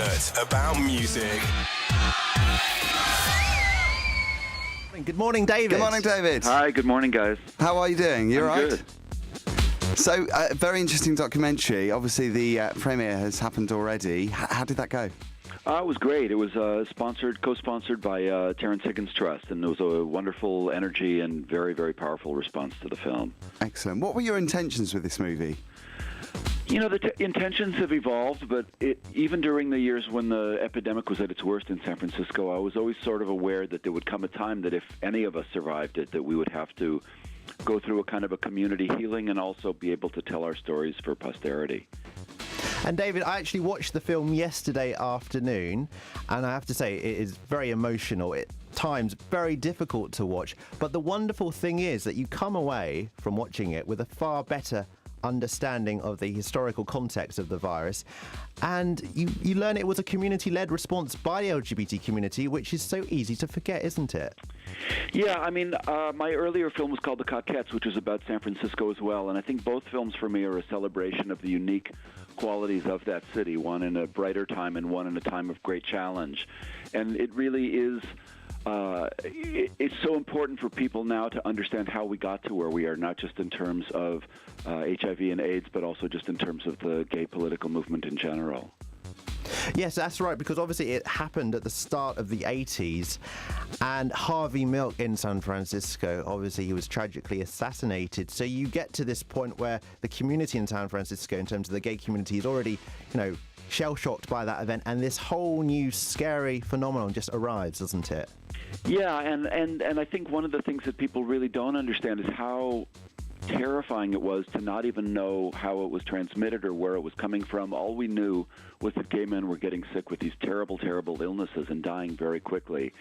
passionate about music. Good morning, David. Good morning, David. Hi, good morning, guys. How are you doing? You all right? Good. So, very interesting documentary. Obviously, the premiere has happened already. How did that go? It was great. It was co-sponsored by Terrence Higgins Trust, and it was a wonderful energy and very, very powerful response to the film. Excellent. What were your intentions with this movie? You know, the intentions have evolved, but even during the years when the epidemic was at its worst in San Francisco, I was always sort of aware that there would come a time that if any of us survived it, that we would have to go through a kind of a community healing and also be able to tell our stories for posterity. And David, I actually watched the film yesterday afternoon, and I have to say it is very emotional. At times, very difficult to watch. But the wonderful thing is that you come away from watching it with a far better understanding of the historical context of the virus, and you learn it was a community-led response by the LGBT community, which is so easy to forget, isn't it? Yeah, I mean, my earlier film was called The Coquettes, which was about San Francisco as well, and I think both films for me are a celebration of the unique qualities of that city, one in a brighter time and one in a time of great challenge. And it really is it's so important for people now to understand how we got to where we are, not just in terms of HIV and AIDS, but also just in terms of the gay political movement in general. Yes, that's right, because obviously it happened at the start of the 80s, and Harvey Milk in San Francisco, obviously he was tragically assassinated. So you get to this point where the community in San Francisco, in terms of the gay community, is already, shell-shocked by that event, and this whole new scary phenomenon just arrives, doesn't it? Yeah, and I think one of the things that people really don't understand is how terrifying it was to not even know how it was transmitted or where it was coming from. All we knew was that gay men were getting sick with these terrible, terrible illnesses and dying very quickly.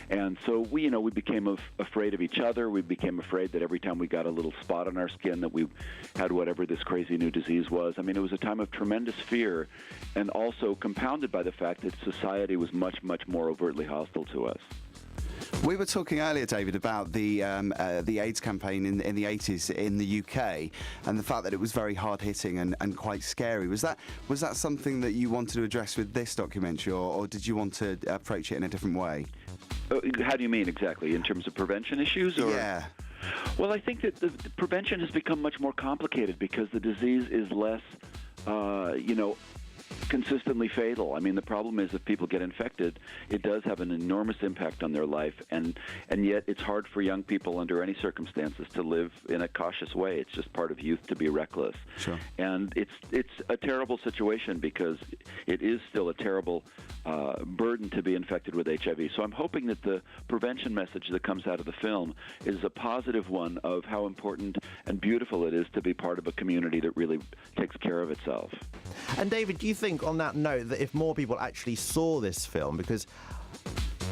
And so we became afraid of each other. We became afraid that every time we got a little spot on our skin that we had whatever this crazy new disease was. I mean, it was a time of tremendous fear, and also compounded by the fact that society was much, much more overtly hostile to us. We were talking earlier, David, about the AIDS campaign in the 80s in the UK, and the fact that it was very hard-hitting and quite scary. Was that something that you wanted to address with this documentary, or did you want to approach it in a different way? How do you mean exactly? In terms of prevention issues? Or? Yeah. Well, I think that the prevention has become much more complicated because the disease is less, consistently fatal. I mean, the problem is if people get infected, it does have an enormous impact on their life, and yet it's hard for young people under any circumstances to live in a cautious way. It's just part of youth to be reckless. Sure. And it's a terrible situation because it is still a terrible burden to be infected with HIV. So I'm hoping that the prevention message that comes out of the film is a positive one of how important and beautiful it is to be part of a community that really takes care of itself. And David, do you think on that note that if more people actually saw this film, because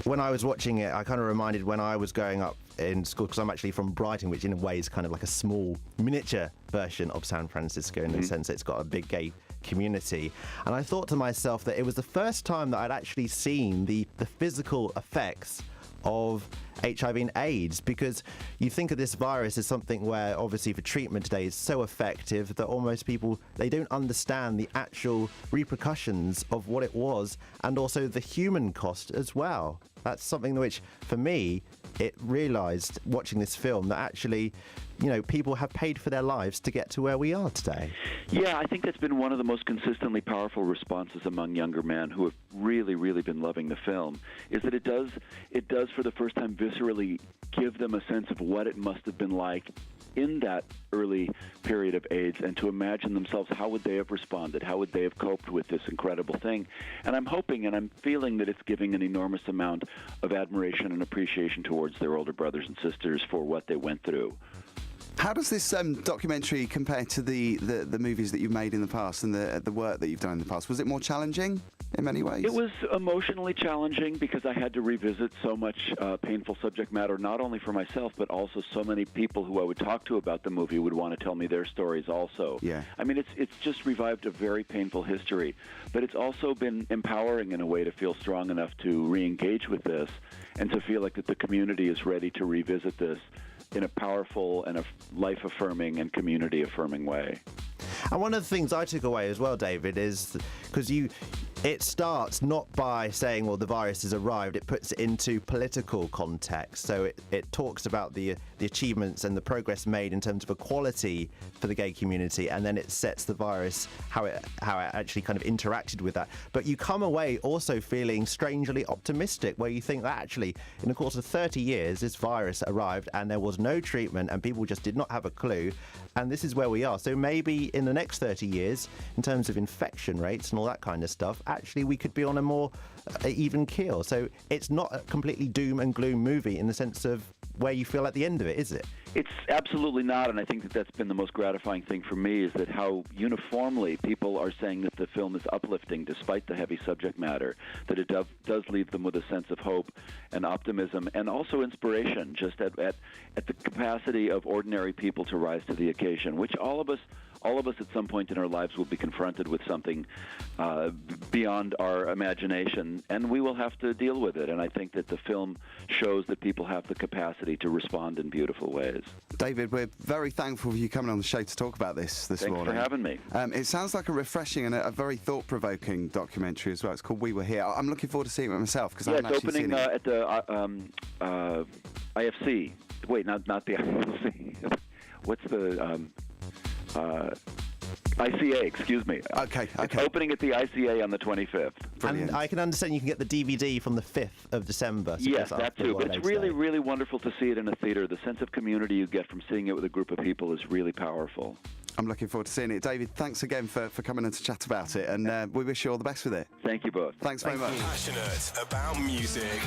when I was watching it, I kind of reminded when I was growing up in school, because I'm actually from Brighton, which in a way is kind of like a small miniature version of San Francisco in the sense that it's got a big gay community. And I thought to myself that it was the first time that I'd actually seen the physical effects of HIV and AIDS, because you think of this virus as something where obviously for treatment today is so effective that almost people, they don't understand the actual repercussions of what it was, and also the human cost as well. That's something which for me, it realized watching this film that actually, people have paid for their lives to get to where we are today. Yeah, I think that's been one of the most consistently powerful responses among younger men who have really, really been loving the film, is that it does for the first time viscerally give them a sense of what it must have been like in that early period of AIDS, and to imagine themselves, how would they have responded? How would they have coped with this incredible thing? And I'm hoping and I'm feeling that it's giving an enormous amount of admiration and appreciation towards their older brothers and sisters for what they went through. How does this documentary compare to the movies that you've made in the past and the work that you've done in the past? Was it more challenging in many ways? It was emotionally challenging because I had to revisit so much painful subject matter, not only for myself, but also so many people who I would talk to about the movie would want to tell me their stories also. Yeah. I mean, it's just revived a very painful history, but it's also been empowering in a way to feel strong enough to re-engage with this and to feel like that the community is ready to revisit this in a powerful and a life-affirming and community-affirming way. And one of the things I took away as well, David, is because It starts not by saying, well, the virus has arrived. It puts it into political context. So it talks about the achievements and the progress made in terms of equality for the gay community, and then it sets the virus, how it actually kind of interacted with that. But you come away also feeling strangely optimistic, where you think that actually, in the course of 30 years, this virus arrived and there was no treatment and people just did not have a clue. And this is where we are. So maybe in the next 30 years, in terms of infection rates and all that kind of stuff, actually we could be on a more even keel. So it's not a completely doom and gloom movie in the sense of where you feel at the end of it, is it? It's absolutely not, and I think that that's been the most gratifying thing for me, is that how uniformly people are saying that the film is uplifting despite the heavy subject matter, that it does leave them with a sense of hope and optimism and also inspiration, just at the capacity of ordinary people to rise to the occasion, which all of us at some point in our lives will be confronted with something beyond our imagination, and we will have to deal with it. And I think that the film shows that people have the capacity to respond in beautiful ways. David, we're very thankful for you coming on the show to talk about this morning. Thanks for having me. It sounds like a refreshing and a very thought-provoking documentary as well. It's called We Were Here. I'm looking forward to seeing it myself, because I haven't actually seen it. It's opening at the IFC. Wait, not the IFC. What's the... ICA, excuse me. Okay. It's opening at the ICA on the 25th. Brilliant. And I can understand you can get the DVD from the 5th of December. So yes, that too. But it's really, really wonderful to see it in a theater. The sense of community you get from seeing it with a group of people is really powerful. I'm looking forward to seeing it. David, thanks again for coming in to chat about it, and we wish you all the best with it. Thank you both. Thanks very much. Passionate about music.